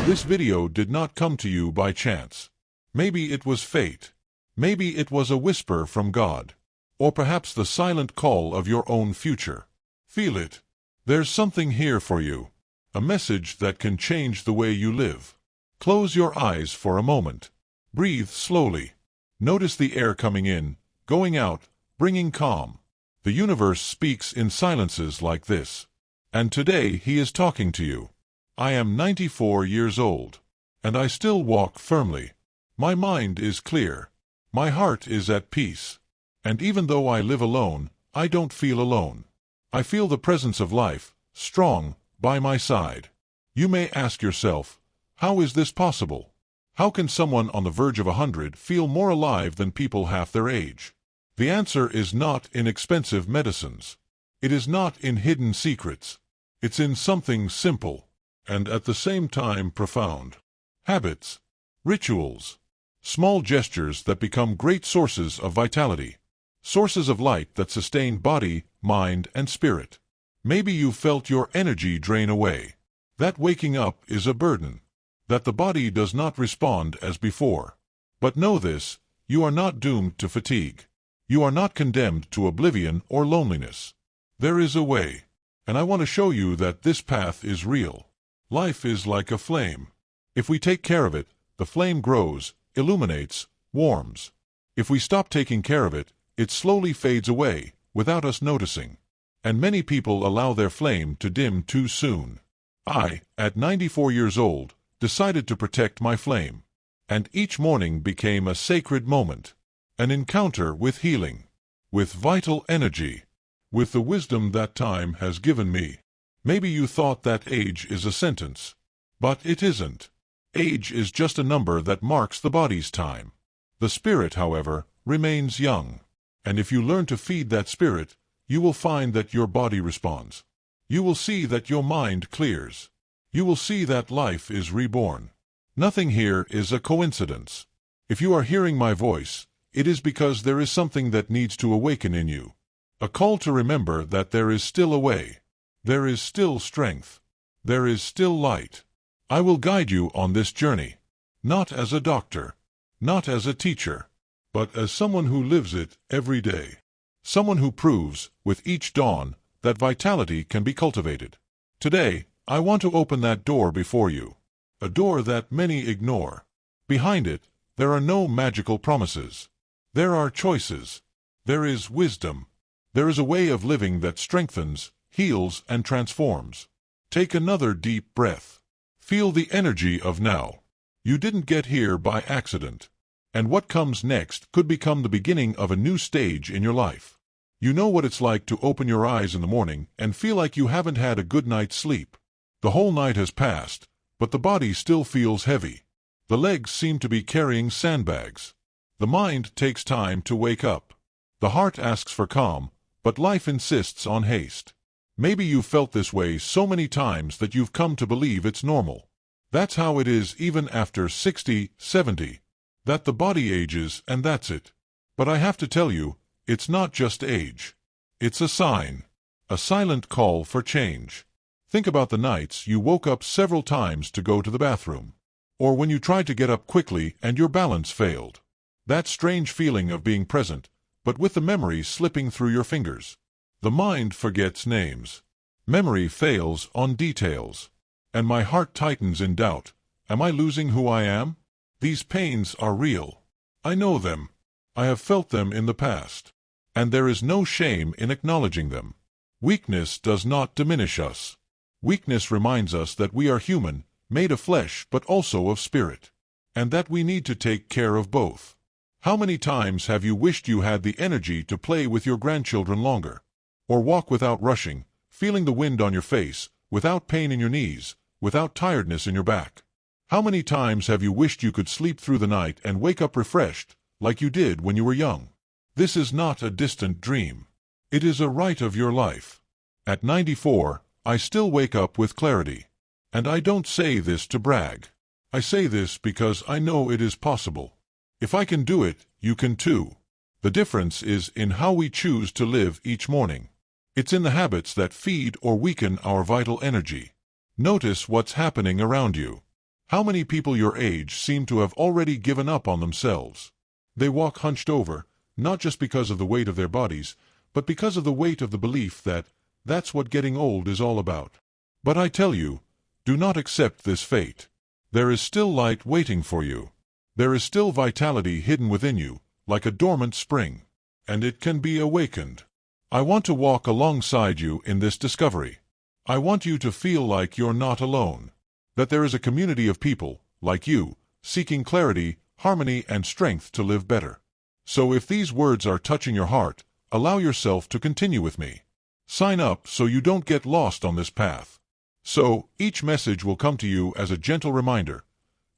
This video did not come to you by chance. Maybe it was fate. Maybe it was a whisper from God. Or perhaps the silent call of your own future. Feel it. There's something here for you. A message that can change the way you live. Close your eyes for a moment. Breathe slowly. Notice the air coming in, going out, bringing calm. The universe speaks in silences like this. And today he is talking to you. I am 94 years old. And I still walk firmly. My mind is clear. My heart is at peace. And even though I live alone, I don't feel alone. I feel the presence of life, strong, by my side. You may ask yourself, how is this possible? How can someone on the verge of 100 feel more alive than people half their age? The answer is not in expensive medicines. It is not in hidden secrets. It's in something simple, and at the same time profound. Habits, rituals, small gestures that become great sources of vitality. Sources of light that sustain body, mind, and spirit. Maybe you felt your energy drain away. That waking up is a burden. That the body does not respond as before. But know this, you are not doomed to fatigue. You are not condemned to oblivion or loneliness. There is a way. And I want to show you that this path is real. Life is like a flame. If we take care of it, the flame grows, illuminates, warms. If we stop taking care of it, it slowly fades away, without us noticing. And many people allow their flame to dim too soon. I, at 94 years old, decided to protect my flame. And each morning became a sacred moment. An encounter with healing. With vital energy. With the wisdom that time has given me. Maybe you thought that age is a sentence. But it isn't. Age is just a number that marks the body's time. The spirit, however, remains young. And if you learn to feed that spirit, you will find that your body responds. You will see that your mind clears. You will see that life is reborn. Nothing here is a coincidence. If you are hearing my voice, it is because there is something that needs to awaken in you. A call to remember that there is still a way. There is still strength. There is still light. I will guide you on this journey. Not as a doctor. Not as a teacher. But as someone who lives it every day. Someone who proves, with each dawn, that vitality can be cultivated. Today, I want to open that door before you. A door that many ignore. Behind it, there are no magical promises. There are choices. There is wisdom. There is a way of living that strengthens, heals, and transforms. Take another deep breath. Feel the energy of now. You didn't get here by accident. And what comes next could become the beginning of a new stage in your life. You know what it's like to open your eyes in the morning and feel like you haven't had a good night's sleep. The whole night has passed, but the body still feels heavy. The legs seem to be carrying sandbags. The mind takes time to wake up. The heart asks for calm, but life insists on haste. Maybe you've felt this way so many times that you've come to believe it's normal. That's how it is even after 60, 70. That the body ages and that's it. But I have to tell you, it's not just age. It's a sign. A silent call for change. Think about the nights you woke up several times to go to the bathroom. Or when you tried to get up quickly and your balance failed. That strange feeling of being present, but with the memory slipping through your fingers. The mind forgets names. Memory fails on details. And my heart tightens in doubt. Am I losing who I am? These pains are real. I know them. I have felt them in the past. And there is no shame in acknowledging them. Weakness does not diminish us. Weakness reminds us that we are human, made of flesh but also of spirit. And that we need to take care of both. How many times have you wished you had the energy to play with your grandchildren longer? Or walk without rushing, feeling the wind on your face, without pain in your knees, without tiredness in your back? How many times have you wished you could sleep through the night and wake up refreshed, like you did when you were young? This is not a distant dream. It is a right of your life. At 94, I still wake up with clarity. And I don't say this to brag. I say this because I know it is possible. If I can do it, you can too. The difference is in how we choose to live each morning. It's in the habits that feed or weaken our vital energy. Notice what's happening around you. How many people your age seem to have already given up on themselves? They walk hunched over, not just because of the weight of their bodies, but because of the weight of the belief that that's what getting old is all about. But I tell you, do not accept this fate. There is still light waiting for you. There is still vitality hidden within you, like a dormant spring, and it can be awakened. I want to walk alongside you in this discovery. I want you to feel like you're not alone, that there is a community of people, like you, seeking clarity, harmony, and strength to live better. So if these words are touching your heart, allow yourself to continue with me. Sign up so you don't get lost on this path. So, each message will come to you as a gentle reminder.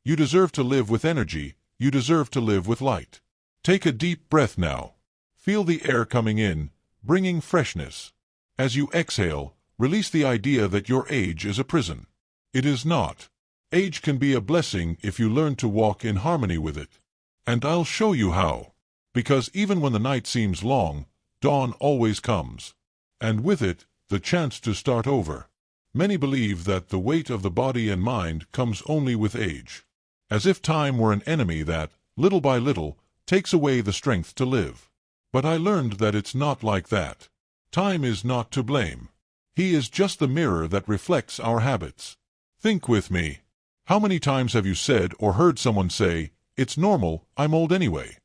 You deserve to live with energy, you deserve to live with light. Take a deep breath now. Feel the air coming in, bringing freshness. As you exhale, release the idea that your age is a prison. It is not. Age can be a blessing if you learn to walk in harmony with it. And I'll show you how. Because even when the night seems long, dawn always comes. And with it, the chance to start over. Many believe that the weight of the body and mind comes only with age. As if time were an enemy that, little by little, takes away the strength to live. But I learned that it's not like that. Time is not to blame. He is just the mirror that reflects our habits. Think with me. How many times have you said or heard someone say, "It's normal, I'm old anyway"?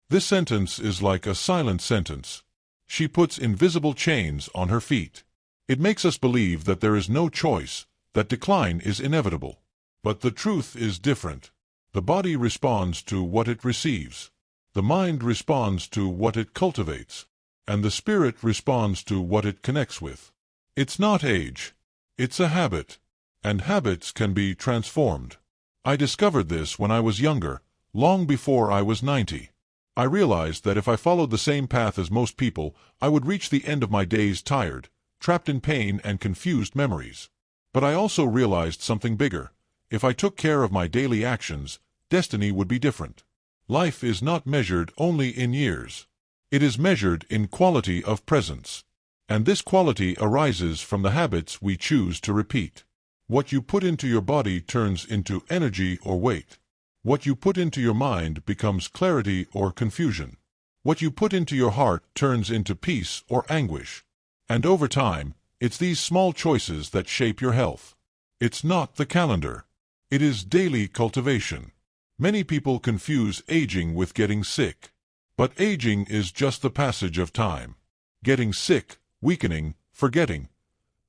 This sentence is like a silent sentence. She puts invisible chains on her feet. It makes us believe that there is no choice, that decline is inevitable. But the truth is different. The body responds to what it receives. The mind responds to what it cultivates. And the spirit responds to what it connects with. It's not age. It's a habit. And habits can be transformed. I discovered this when I was younger, long before I was 90. I realized that if I followed the same path as most people, I would reach the end of my days tired, trapped in pain and confused memories. But I also realized something bigger. If I took care of my daily actions, destiny would be different. Life is not measured only in years. It is measured in quality of presence. And this quality arises from the habits we choose to repeat. What you put into your body turns into energy or weight. What you put into your mind becomes clarity or confusion. What you put into your heart turns into peace or anguish. And over time, it's these small choices that shape your health. It's not the calendar. It is daily cultivation. Many people confuse aging with getting sick. But aging is just the passage of time. Getting sick, weakening, forgetting.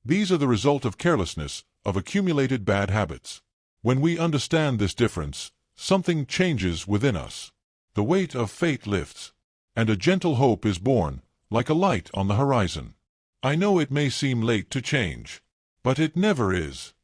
These are the result of carelessness, of accumulated bad habits. When we understand this difference, something changes within us. The weight of fate lifts, and a gentle hope is born, like a light on the horizon. I know it may seem late to change, but it never is.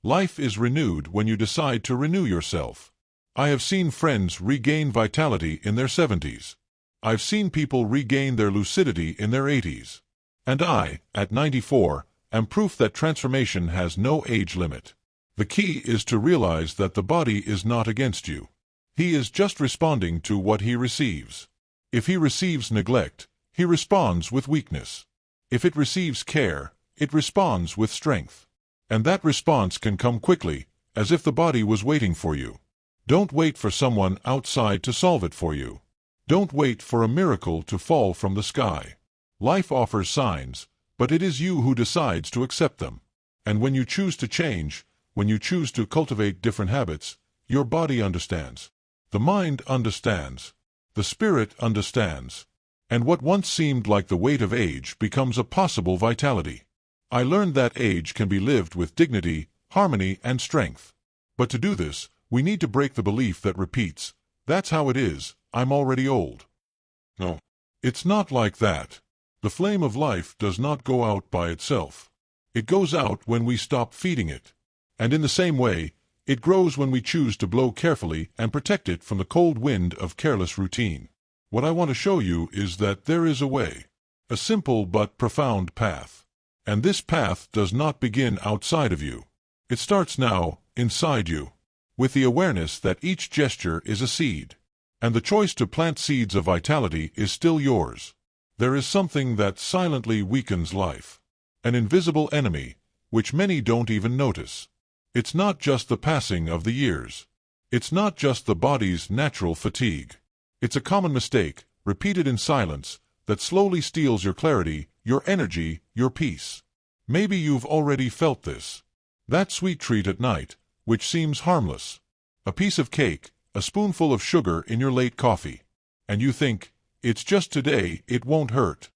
Life is renewed when you decide to renew yourself. I have seen friends regain vitality in their 70s. I've seen people regain their lucidity in their 80s. And I, at 94, am proof that transformation has no age limit. The key is to realize that the body is not against you. He is just responding to what he receives. If he receives neglect, he responds with weakness. If it receives care, it responds with strength. And that response can come quickly, as if the body was waiting for you. Don't wait for someone outside to solve it for you. Don't wait for a miracle to fall from the sky. Life offers signs, but it is you who decides to accept them. And when you choose to change, when you choose to cultivate different habits, your body understands. The mind understands. The spirit understands. And what once seemed like the weight of age becomes a possible vitality. I learned that age can be lived with dignity, harmony, and strength. But to do this, we need to break the belief that repeats, "That's how it is, I'm already old." No, it's not like that. The flame of life does not go out by itself. It goes out when we stop feeding it. And in the same way, it grows when we choose to blow carefully and protect it from the cold wind of careless routine. What I want to show you is that there is a way, a simple but profound path. And this path does not begin outside of you. It starts now, inside you, with the awareness that each gesture is a seed. And the choice to plant seeds of vitality is still yours. There is something that silently weakens life. An invisible enemy, which many don't even notice. It's not just the passing of the years. It's not just the body's natural fatigue. It's a common mistake, repeated in silence, that slowly steals your clarity, your energy, your peace. Maybe you've already felt this. That sweet treat at night, which seems harmless. A piece of cake, a spoonful of sugar in your late coffee. And you think, it's just today, it won't hurt.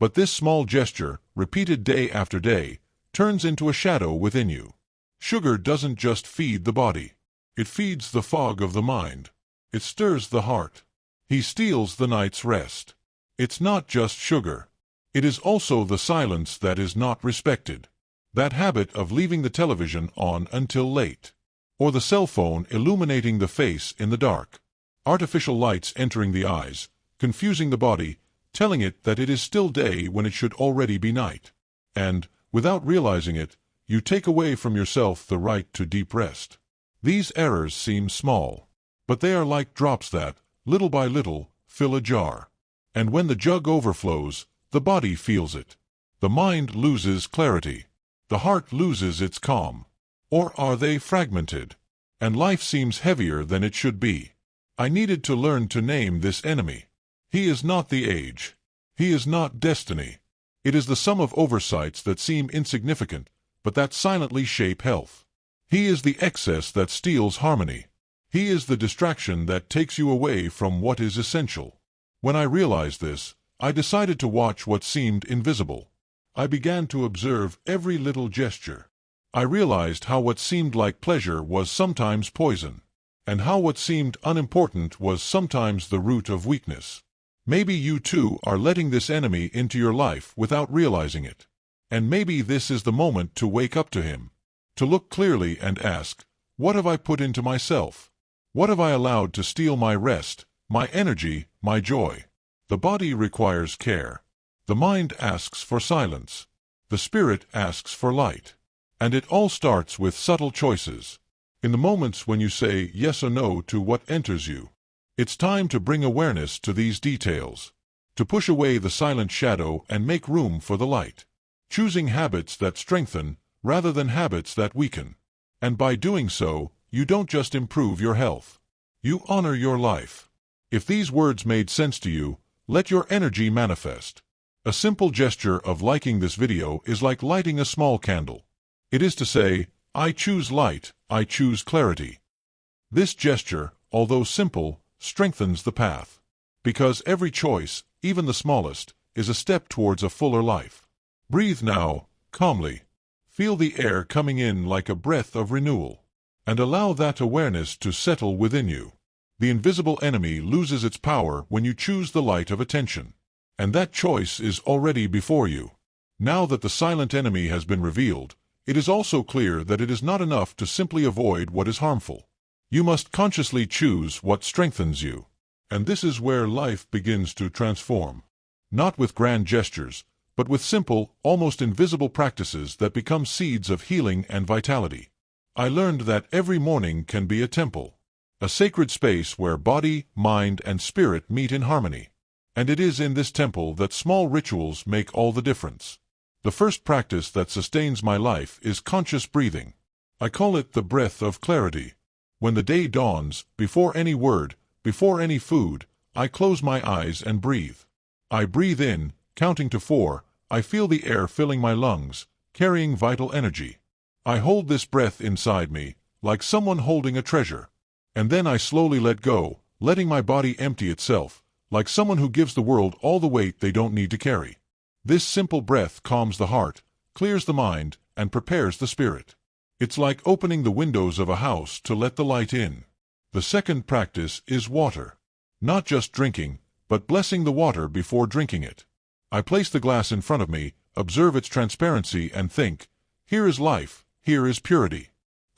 But this small gesture, repeated day after day, turns into a shadow within you. Sugar doesn't just feed the body. It feeds the fog of the mind. It stirs the heart. He steals the night's rest. It's not just sugar. It is also the silence that is not respected. That habit of leaving the television on until late. Or the cell phone illuminating the face in the dark. Artificial lights entering the eyes, confusing the body, telling it that it is still day when it should already be night. And, without realizing it, you take away from yourself the right to deep rest. These errors seem small, but they are like drops that, little by little, fill a jar. And when the jug overflows, the body feels it. The mind loses clarity. The heart loses its calm. Or are they fragmented? And life seems heavier than it should be. I needed to learn to name this enemy. He is not the age. He is not destiny. It is the sum of oversights that seem insignificant, but that silently shape health. He is the excess that steals harmony. He is the distraction that takes you away from what is essential. When I realized this, I decided to watch what seemed invisible. I began to observe every little gesture. I realized how what seemed like pleasure was sometimes poison, and how what seemed unimportant was sometimes the root of weakness. Maybe you too are letting this enemy into your life without realizing it. And maybe this is the moment to wake up to him, to look clearly and ask, what have I put into myself? What have I allowed to steal my rest, my energy, my joy? The body requires care. The mind asks for silence. The spirit asks for light. And it all starts with subtle choices. In the moments when you say yes or no to what enters you. It's time to bring awareness to these details. To push away the silent shadow and make room for the light. Choosing habits that strengthen, rather than habits that weaken. And by doing so, you don't just improve your health. You honor your life. If these words made sense to you, let your energy manifest. A simple gesture of liking this video is like lighting a small candle. It is to say, I choose light, I choose clarity. This gesture, although simple, strengthens the path. Because every choice, even the smallest, is a step towards a fuller life. Breathe now, calmly. Feel the air coming in like a breath of renewal. And allow that awareness to settle within you. The invisible enemy loses its power when you choose the light of attention. And that choice is already before you. Now that the silent enemy has been revealed, it is also clear that it is not enough to simply avoid what is harmful. You must consciously choose what strengthens you. And this is where life begins to transform. Not with grand gestures, but with simple, almost invisible practices that become seeds of healing and vitality. I learned that every morning can be a temple. A sacred space where body, mind, and spirit meet in harmony. And it is in this temple that small rituals make all the difference. The first practice that sustains my life is conscious breathing. I call it the breath of clarity. When the day dawns, before any word, before any food, I close my eyes and breathe. I breathe in, counting to 4, I feel the air filling my lungs, carrying vital energy. I hold this breath inside me, like someone holding a treasure. And then I slowly let go, letting my body empty itself, like someone who gives the world all the weight they don't need to carry. This simple breath calms the heart, clears the mind, and prepares the spirit. It's like opening the windows of a house to let the light in. The second practice is water. Not just drinking, but blessing the water before drinking it. I place the glass in front of me, observe its transparency, and think, here is life, here is purity.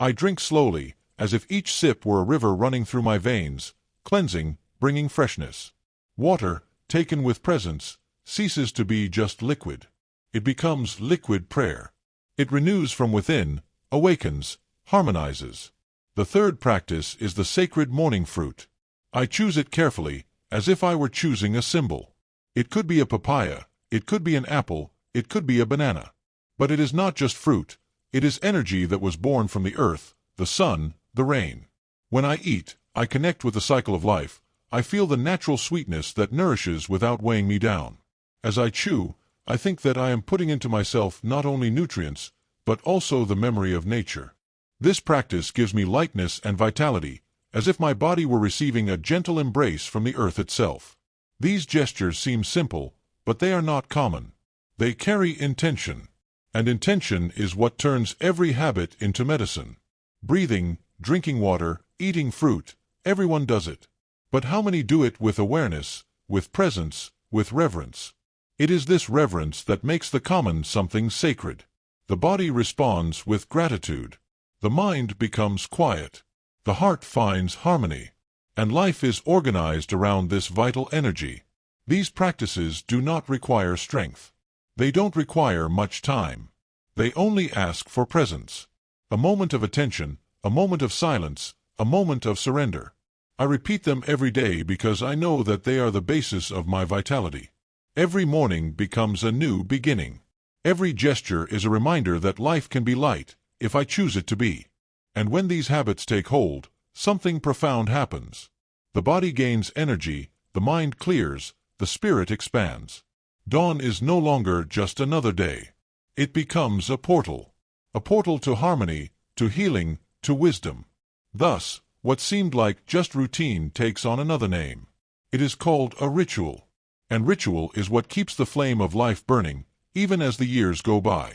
I drink slowly, as if each sip were a river running through my veins, cleansing, bringing freshness. Water, taken with presence, ceases to be just liquid. It becomes liquid prayer. It renews from within, awakens, harmonizes. The third practice is the sacred morning fruit. I choose it carefully, as if I were choosing a symbol. It could be a papaya, it could be an apple, it could be a banana. But it is not just fruit, It is energy that was born from the earth, the sun, the rain. When I eat, I connect with the cycle of life. I feel the natural sweetness that nourishes without weighing me down. As I chew, I think that I am putting into myself not only nutrients, but also the memory of nature. This practice gives me lightness and vitality, as if my body were receiving a gentle embrace from the earth itself. These gestures seem simple, but they are not common. They carry intention. And intention is what turns every habit into medicine. Breathing, drinking water, eating fruit, everyone does it. But how many do it with awareness, with presence, with reverence? It is this reverence that makes the common something sacred. The body responds with gratitude. The mind becomes quiet. The heart finds harmony. And life is organized around this vital energy. These practices do not require strength. They don't require much time. They only ask for presence. A moment of attention, a moment of silence, a moment of surrender. I repeat them every day because I know that they are the basis of my vitality. Every morning becomes a new beginning. Every gesture is a reminder that life can be light, if I choose it to be. And when these habits take hold, something profound happens. The body gains energy, the mind clears, the spirit expands. Dawn is no longer just another day. It becomes a portal to harmony, to healing, to wisdom. Thus, what seemed like just routine takes on another name. It is called a ritual. And ritual is what keeps the flame of life burning, even as the years go by.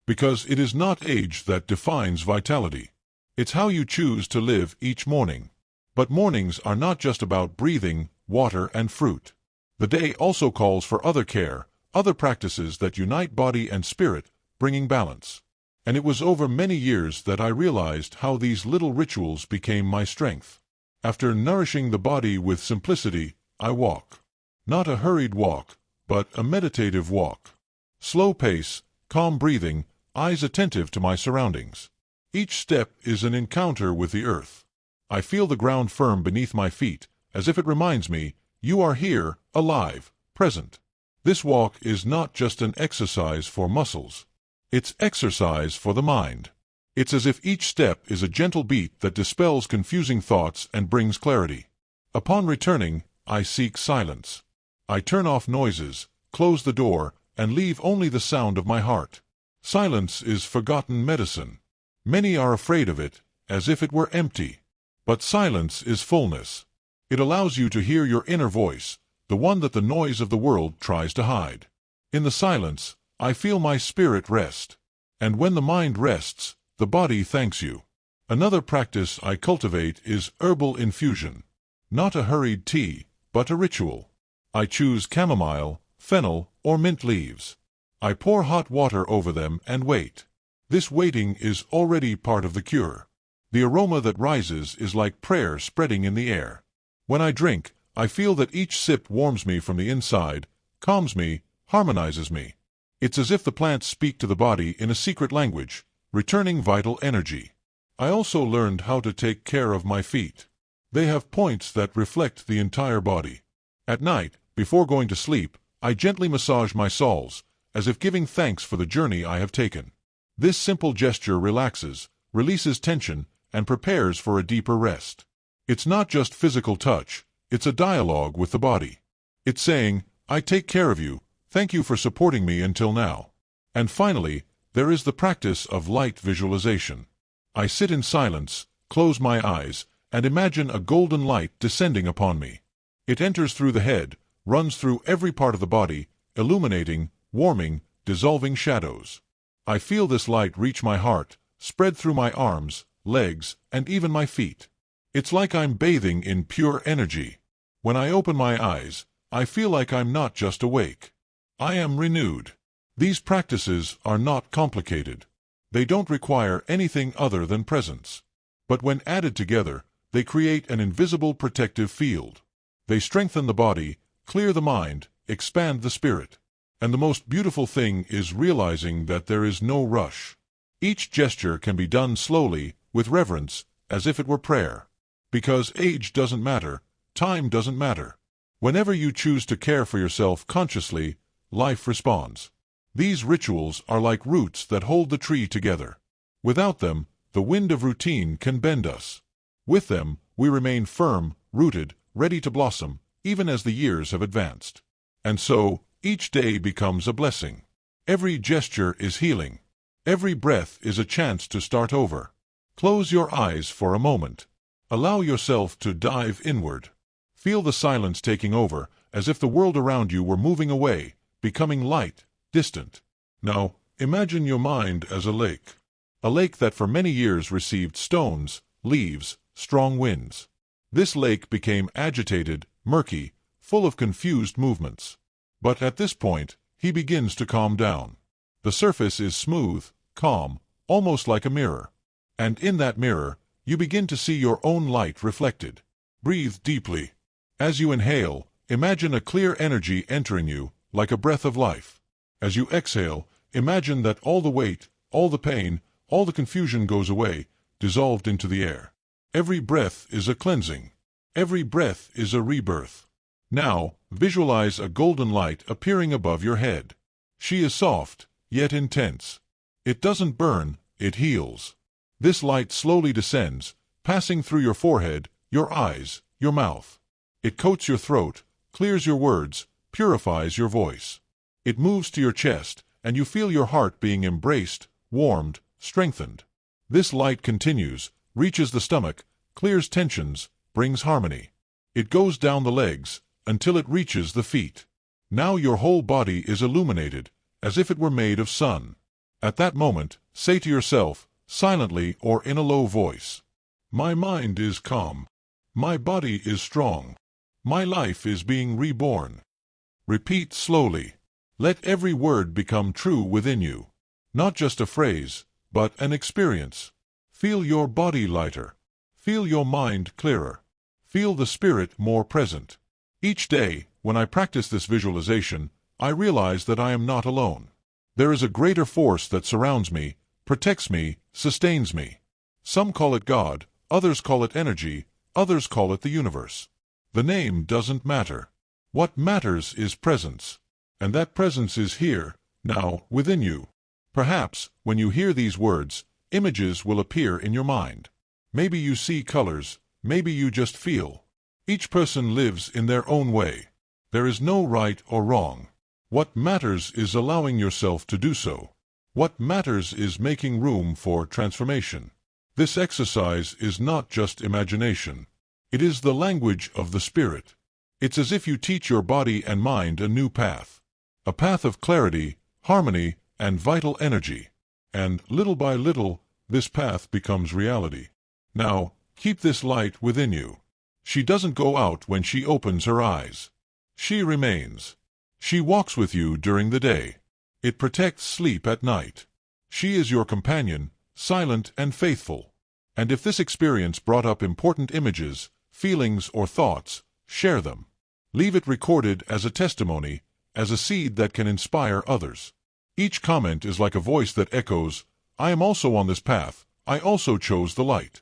Because it is not age that defines vitality. It's how you choose to live each morning. But mornings are not just about breathing, water, and fruit. The day also calls for other care, other practices that unite body and spirit, bringing balance. And it was over many years that I realized how these little rituals became my strength. After nourishing the body with simplicity, I walk. Not a hurried walk, but a meditative walk. Slow pace, calm breathing, eyes attentive to my surroundings. Each step is an encounter with the earth. I feel the ground firm beneath my feet, as if it reminds me, you are here, alive, present. This walk is not just an exercise for muscles. It's exercise for the mind. It's as if each step is a gentle beat that dispels confusing thoughts and brings clarity. Upon returning, I seek silence. I turn off noises, close the door, and leave only the sound of my heart. Silence is forgotten medicine. Many are afraid of it, as if it were empty. But silence is fullness. It allows you to hear your inner voice, the one that the noise of the world tries to hide. In the silence, I feel my spirit rest. And when the mind rests, the body thanks you. Another practice I cultivate is herbal infusion. Not a hurried tea, but a ritual. I choose chamomile, fennel, or mint leaves. I pour hot water over them and wait. This waiting is already part of the cure. The aroma that rises is like prayer spreading in the air. When I drink, I feel that each sip warms me from the inside, calms me, harmonizes me. It's as if the plants speak to the body in a secret language, returning vital energy. I also learned how to take care of my feet. They have points that reflect the entire body. At night, before going to sleep, I gently massage my soles, as if giving thanks for the journey I have taken. This simple gesture relaxes, releases tension, and prepares for a deeper rest. It's not just physical touch, it's a dialogue with the body. It's saying, I take care of you, thank you for supporting me until now. And finally, there is the practice of light visualization. I sit in silence, close my eyes, and imagine a golden light descending upon me. It enters through the head, runs through every part of the body, illuminating, warming, dissolving shadows. I feel this light reach my heart, spread through my arms, legs, and even my feet. It's like I'm bathing in pure energy. When I open my eyes, I feel like I'm not just awake. I am renewed. These practices are not complicated. They don't require anything other than presence. But when added together, they create an invisible protective field. They strengthen the body, clear the mind, expand the spirit. And the most beautiful thing is realizing that there is no rush. Each gesture can be done slowly, with reverence, as if it were prayer. Because age doesn't matter, time doesn't matter. Whenever you choose to care for yourself consciously, life responds. These rituals are like roots that hold the tree together. Without them, the wind of routine can bend us. With them, we remain firm, rooted, ready to blossom, even as the years have advanced. And so, each day becomes a blessing. Every gesture is healing. Every breath is a chance to start over. Close your eyes for a moment. Allow yourself to dive inward. Feel the silence taking over, as if the world around you were moving away, becoming light, distant. Now, imagine your mind as a lake. A lake that for many years received stones, leaves, strong winds. This lake became agitated, murky, full of confused movements. But at this point, he begins to calm down. The surface is smooth, calm, almost like a mirror. And in that mirror, you begin to see your own light reflected. Breathe deeply. As you inhale, imagine a clear energy entering you, like a breath of life. As you exhale, imagine that all the weight, all the pain, all the confusion goes away, dissolved into the air. Every breath is a cleansing. Every breath is a rebirth. Now, visualize a golden light appearing above your head. She is soft, yet intense. It doesn't burn, it heals. This light slowly descends, passing through your forehead, your eyes, your mouth. It coats your throat, clears your words, purifies your voice. It moves to your chest, and you feel your heart being embraced, warmed, strengthened. This light continues, reaches the stomach, clears tensions, brings harmony. It goes down the legs, until it reaches the feet. Now your whole body is illuminated, as if it were made of sun. At that moment, say to yourself, silently or in a low voice, "My mind is calm. My body is strong. My life is being reborn." Repeat slowly. Let every word become true within you. Not just a phrase, but an experience. Feel your body lighter. Feel your mind clearer. Feel the spirit more present. Each day, when I practice this visualization, I realize that I am not alone. There is a greater force that surrounds me, protects me, sustains me. Some call it God, others call it energy, others call it the universe. The name doesn't matter. What matters is presence. And that presence is here, now, within you. Perhaps, when you hear these words, images will appear in your mind. Maybe you see colors, maybe you just feel. Each person lives in their own way. There is no right or wrong. What matters is allowing yourself to do so. What matters is making room for transformation. This exercise is not just imagination. It is the language of the spirit. It's as if you teach your body and mind a new path. A path of clarity, harmony, and vital energy. And, little by little, this path becomes reality. Now, keep this light within you. She doesn't go out when she opens her eyes. She remains. She walks with you during the day. It protects sleep at night. She is your companion, silent and faithful. And if this experience brought up important images, feelings, or thoughts, share them. Leave it recorded as a testimony, as a seed that can inspire others. Each comment is like a voice that echoes, "I am also on this path, I also chose the light."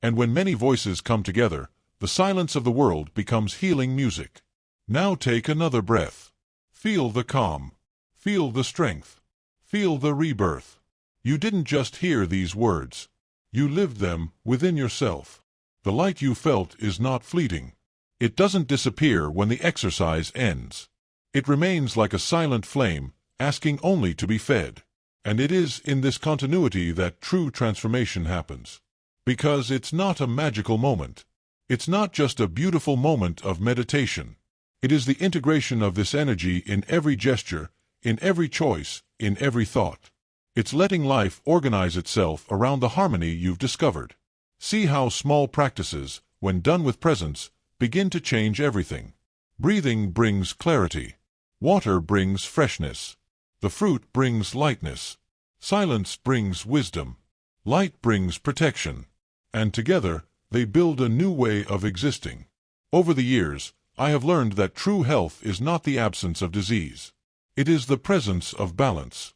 And when many voices come together, the silence of the world becomes healing music. Now take another breath. Feel the calm. Feel the strength. Feel the rebirth. You didn't just hear these words. You lived them within yourself. The light you felt is not fleeting. It doesn't disappear when the exercise ends. It remains like a silent flame, asking only to be fed. And it is in this continuity that true transformation happens. Because it's not a magical moment. It's not just a beautiful moment of meditation. It is the integration of this energy in every gesture, in every choice, in every thought. It's letting life organize itself around the harmony you've discovered. See how small practices, when done with presence, begin to change everything. Breathing brings clarity. Water brings freshness. The fruit brings lightness. Silence brings wisdom. Light brings protection. And together, they build a new way of existing. Over the years, I have learned that true health is not the absence of disease. It is the presence of balance.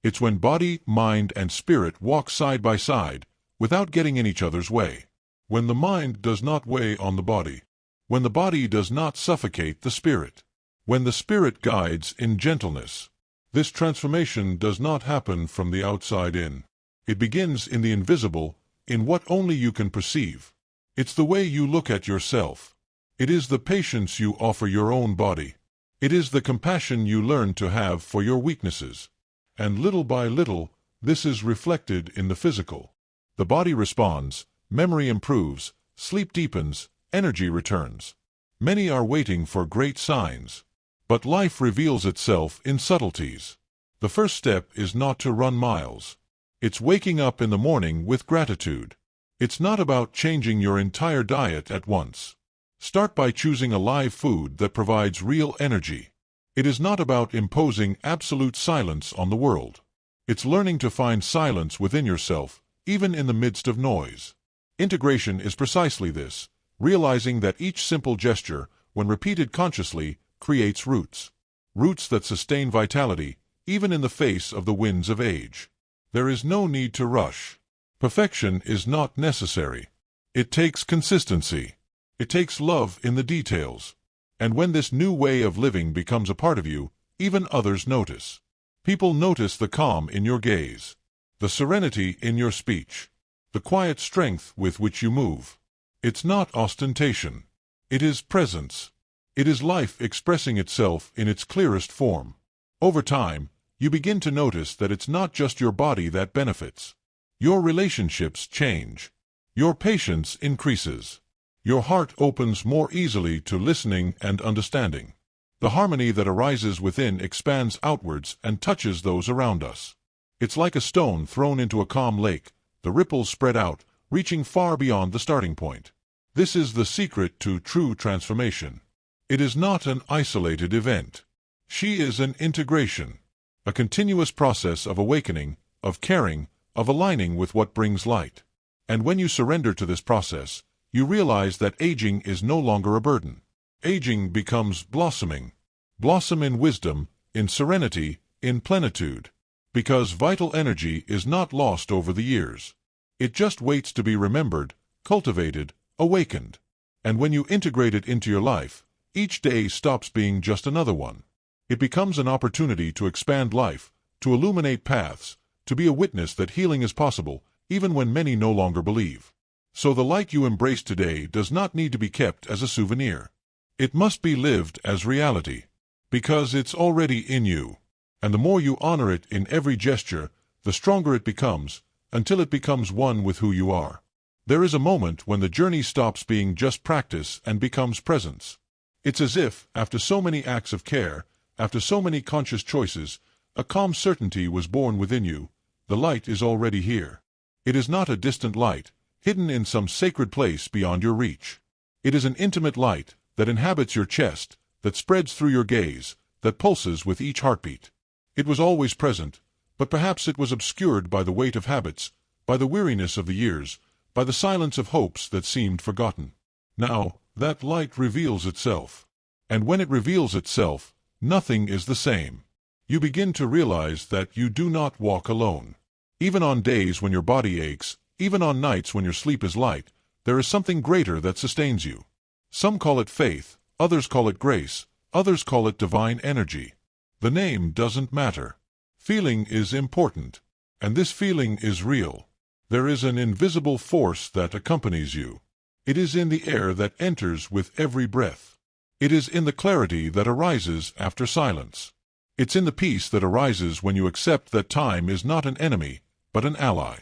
It's when body, mind, and spirit walk side by side, without getting in each other's way. When the mind does not weigh on the body. When the body does not suffocate the spirit. When the spirit guides in gentleness. This transformation does not happen from the outside in. It begins in the invisible, in what only you can perceive. It's the way you look at yourself. It is the patience you offer your own body. It is the compassion you learn to have for your weaknesses. And little by little, this is reflected in the physical. The body responds, memory improves, sleep deepens, energy returns. Many are waiting for great signs. But life reveals itself in subtleties. The first step is not to run miles. It's waking up in the morning with gratitude. It's not about changing your entire diet at once. Start by choosing a live food that provides real energy. It is not about imposing absolute silence on the world. It's learning to find silence within yourself, even in the midst of noise. Integration is precisely this, realizing that each simple gesture, when repeated consciously, creates roots. Roots that sustain vitality, even in the face of the winds of age. There is no need to rush. Perfection is not necessary. It takes consistency. It takes love in the details. And when this new way of living becomes a part of you, even others notice. People notice the calm in your gaze, the serenity in your speech, the quiet strength with which you move. It's not ostentation. It is presence. It is life expressing itself in its clearest form. Over time, you begin to notice that it's not just your body that benefits. Your relationships change. Your patience increases. Your heart opens more easily to listening and understanding. The harmony that arises within expands outwards and touches those around us. It's like a stone thrown into a calm lake, the ripples spread out, reaching far beyond the starting point. This is the secret to true transformation. It is not an isolated event. She is an integration, a continuous process of awakening, of caring, of aligning with what brings light. And when you surrender to this process, you realize that aging is no longer a burden. Aging becomes blossoming. Blossom in wisdom, in serenity, in plenitude. Because vital energy is not lost over the years. It just waits to be remembered, cultivated, awakened. And when you integrate it into your life, each day stops being just another one. It becomes an opportunity to expand life, to illuminate paths, to be a witness that healing is possible, even when many no longer believe. So the light you embrace today does not need to be kept as a souvenir. It must be lived as reality, because it's already in you. And the more you honor it in every gesture, the stronger it becomes, until it becomes one with who you are. There is a moment when the journey stops being just practice and becomes presence. It's as if, after so many acts of care, after so many conscious choices, a calm certainty was born within you. The light is already here. It is not a distant light, hidden in some sacred place beyond your reach. It is an intimate light that inhabits your chest, that spreads through your gaze, that pulses with each heartbeat. It was always present, but perhaps it was obscured by the weight of habits, by the weariness of the years, by the silence of hopes that seemed forgotten. Now, that light reveals itself. And when it reveals itself, nothing is the same. You begin to realize that you do not walk alone. Even on days when your body aches, even on nights when your sleep is light, there is something greater that sustains you. Some call it faith, others call it grace, others call it divine energy. The name doesn't matter. Feeling is important, and this feeling is real. There is an invisible force that accompanies you. It is in the air that enters with every breath. It is in the clarity that arises after silence. It's in the peace that arises when you accept that time is not an enemy, but an ally.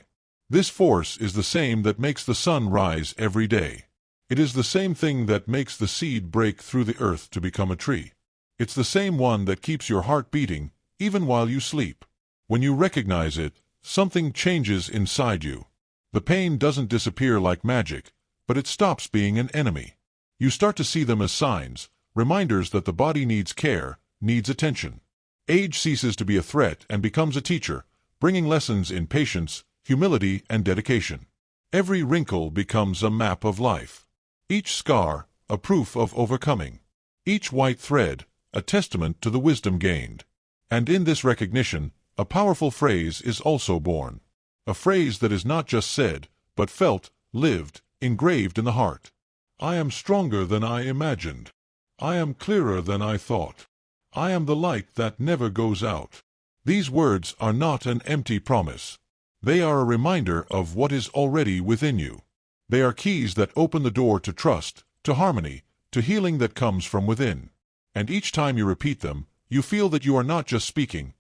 This force is the same that makes the sun rise every day. It is the same thing that makes the seed break through the earth to become a tree. It's the same one that keeps your heart beating, even while you sleep. When you recognize it, something changes inside you. The pain doesn't disappear like magic, but it stops being an enemy. You start to see them as signs, reminders that the body needs care, needs attention. Age ceases to be a threat and becomes a teacher, bringing lessons in patience, humility, and dedication. Every wrinkle becomes a map of life. Each scar, a proof of overcoming. Each white thread, a testament to the wisdom gained. And in this recognition, a powerful phrase is also born. A phrase that is not just said, but felt, lived, engraved in the heart. I am stronger than I imagined. I am clearer than I thought. I am the light that never goes out. These words are not an empty promise. They are a reminder of what is already within you. They are keys that open the door to trust, to harmony, to healing that comes from within. And each time you repeat them, you feel that you are not just speaking,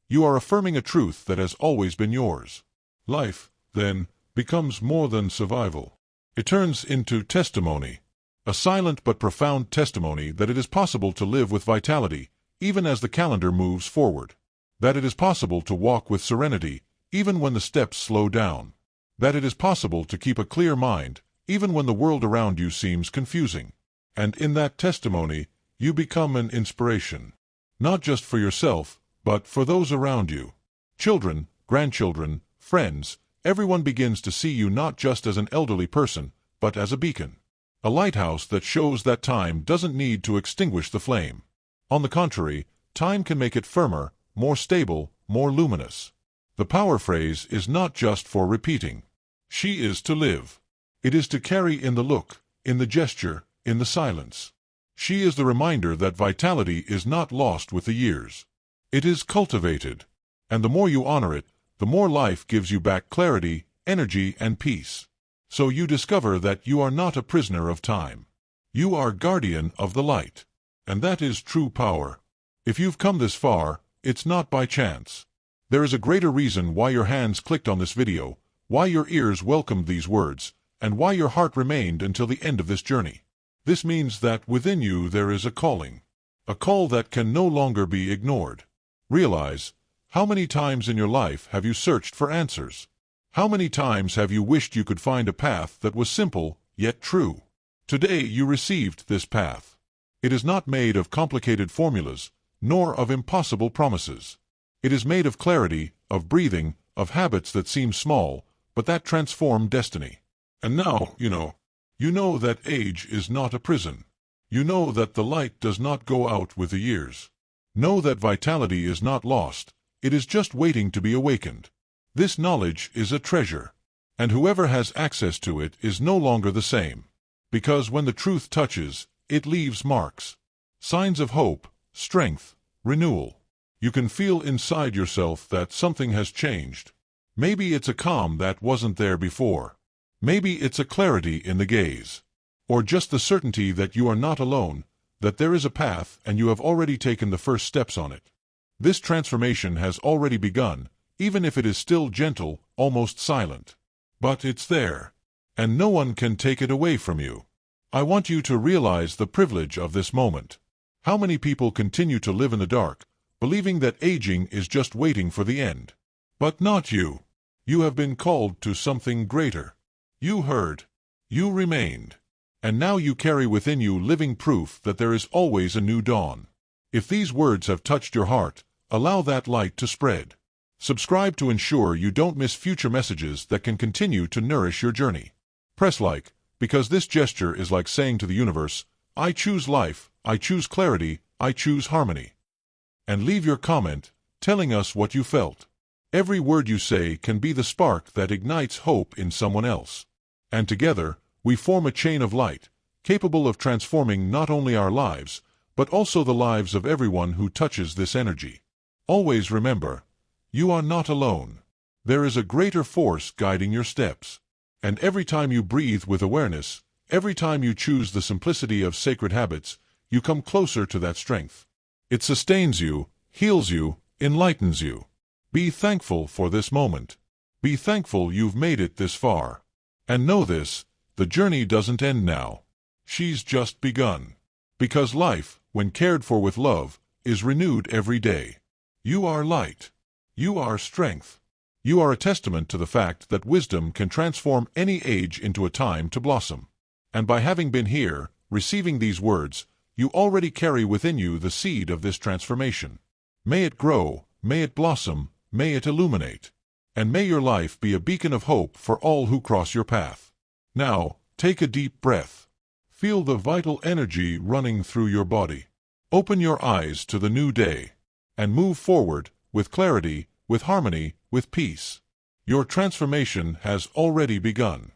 you are affirming a truth that has always been yours. Life, then, becomes more than survival. It turns into testimony, a silent but profound testimony that it is possible to live with vitality, even as the calendar moves forward. That it is possible to walk with serenity, even when the steps slow down. That it is possible to keep a clear mind, even when the world around you seems confusing. And in that testimony, you become an inspiration. Not just for yourself, but for those around you. Children, grandchildren, friends, everyone begins to see you not just as an elderly person, but as a beacon. A lighthouse that shows that time doesn't need to extinguish the flame. On the contrary, time can make it firmer, more stable, more luminous. The power phrase is not just for repeating. She is to live. It is to carry in the look, in the gesture, in the silence. She is the reminder that vitality is not lost with the years. It is cultivated. And the more you honor it, the more life gives you back clarity, energy, and peace. So you discover that you are not a prisoner of time. You are guardian of the light. And that is true power. If you've come this far, it's not by chance. There is a greater reason why your hands clicked on this video, why your ears welcomed these words, and why your heart remained until the end of this journey. This means that within you there is a calling. A call that can no longer be ignored. Realize, how many times in your life have you searched for answers? How many times have you wished you could find a path that was simple, yet true? Today you received this path. It is not made of complicated formulas, nor of impossible promises. It is made of clarity, of breathing, of habits that seem small, but that transform destiny. And now, you know that age is not a prison. You know that the light does not go out with the years. Know that vitality is not lost, it is just waiting to be awakened. This knowledge is a treasure, and whoever has access to it is no longer the same. Because when the truth touches, it leaves marks. Signs of hope, strength, renewal. You can feel inside yourself that something has changed. Maybe it's a calm that wasn't there before. Maybe it's a clarity in the gaze. Or just the certainty that you are not alone, that there is a path and you have already taken the first steps on it. This transformation has already begun, even if it is still gentle, almost silent. But it's there, and no one can take it away from you. I want you to realize the privilege of this moment. How many people continue to live in the dark, believing that aging is just waiting for the end? But not you. You have been called to something greater. You heard. You remained. And now you carry within you living proof that there is always a new dawn. If these words have touched your heart, allow that light to spread. Subscribe to ensure you don't miss future messages that can continue to nourish your journey. Press like, because this gesture is like saying to the universe, I choose life, I choose clarity, I choose harmony. And leave your comment, telling us what you felt. Every word you say can be the spark that ignites hope in someone else. And together, we form a chain of light, capable of transforming not only our lives, but also the lives of everyone who touches this energy. Always remember, you are not alone. There is a greater force guiding your steps. And every time you breathe with awareness, every time you choose the simplicity of sacred habits, you come closer to that strength. It sustains you, heals you, enlightens you. Be thankful for this moment. Be thankful you've made it this far. And know this, the journey doesn't end now. She's just begun. Because life, when cared for with love, is renewed every day. You are light. You are strength. You are a testament to the fact that wisdom can transform any age into a time to blossom. And by having been here, receiving these words, you already carry within you the seed of this transformation. May it grow, may it blossom, may it illuminate. And may your life be a beacon of hope for all who cross your path. Now, take a deep breath. Feel the vital energy running through your body. Open your eyes to the new day. And move forward, with clarity, with harmony, with peace. Your transformation has already begun.